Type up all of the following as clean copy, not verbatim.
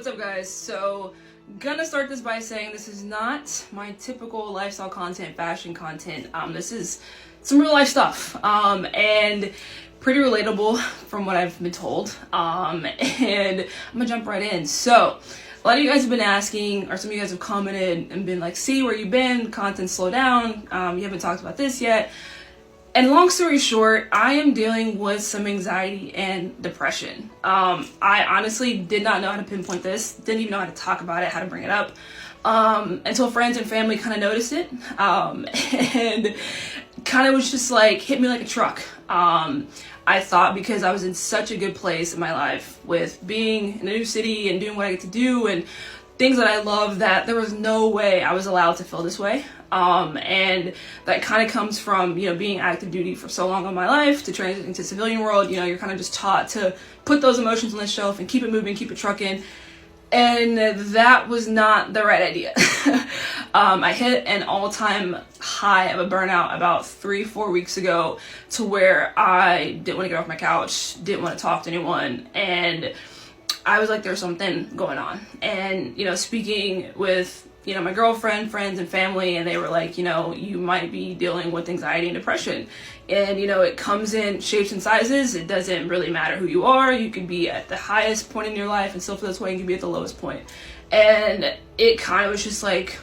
What's up, guys? So, gonna start this by saying this is not my typical lifestyle content, fashion content. This is some real life stuff, and pretty relatable from what I've been told. And I'm gonna jump right in. So, a lot of you guys have been asking, or some of you guys have commented and been like, "See where you've been? Content slow down. You haven't talked about this yet." And long story short, I am dealing with some anxiety and depression. I honestly did not know how to pinpoint this, didn't even know how to talk about it, how to bring it up, until friends and family kind of noticed it, and kind of was just like, hit me like a truck. I thought because I was in such a good place in my life with being in a new city and doing what I get to do and things that I love, that there was no way I was allowed to feel this way. And that kind of comes from, being active duty for so long in my life to transitioning to civilian world. You're kind of just taught to put those emotions on the shelf and keep it moving, keep it trucking. And that was not the right idea. I hit an all-time high of a burnout about 3-4 weeks ago, to where I didn't want to get off my couch, didn't want to talk to anyone, and I was like, there's something going on. And, speaking with, my girlfriend, friends, and family, and they were like, you might be dealing with anxiety and depression. And, it comes in shapes and sizes. It doesn't really matter who you are. You could be at the highest point in your life and still feel this way. You could be at the lowest point. And it kind of was just like,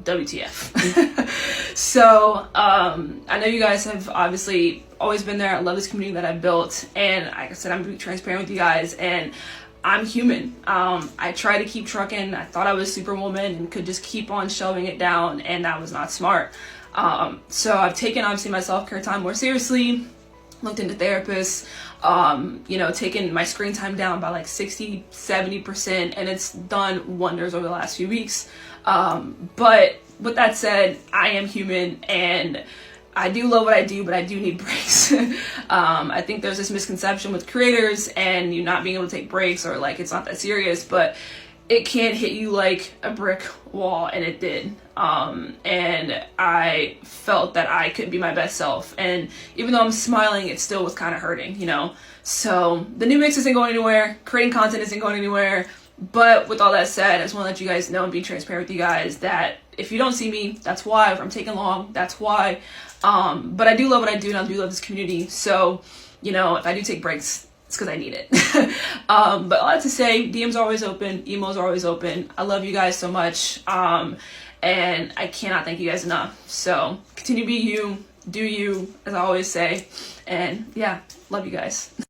WTF. So, I know you guys have obviously always been there. I love this community that I've built. And like I said, I'm being transparent with you guys. And I'm human. I try to keep trucking. I thought I was Superwoman and could just keep on shoving it down, and that was not smart. So I've taken, obviously, my self-care time more seriously, looked into therapists, taken my screen time down by like 60-70%, and it's done wonders over the last few weeks. But with that said, I am human, and I do love what I do, but I do need breaks. I think there's this misconception with creators and you not being able to take breaks, or like it's not that serious, but it can hit you like a brick wall, and it did. And I felt that I couldn't be my best self, and even though I'm smiling, it still was kind of hurting, So the new mix isn't going anywhere, creating content isn't going anywhere. But with all that said, I just want to let you guys know and be transparent with you guys that if you don't see me, that's why. If I'm taking long, that's why. But I do love what I do, and I do love this community. So, if I do take breaks, it's because I need it. But all that to say, DMs are always open, emails are always open. I love you guys so much. And I cannot thank you guys enough. So continue to be you, do you, as I always say. And yeah, love you guys.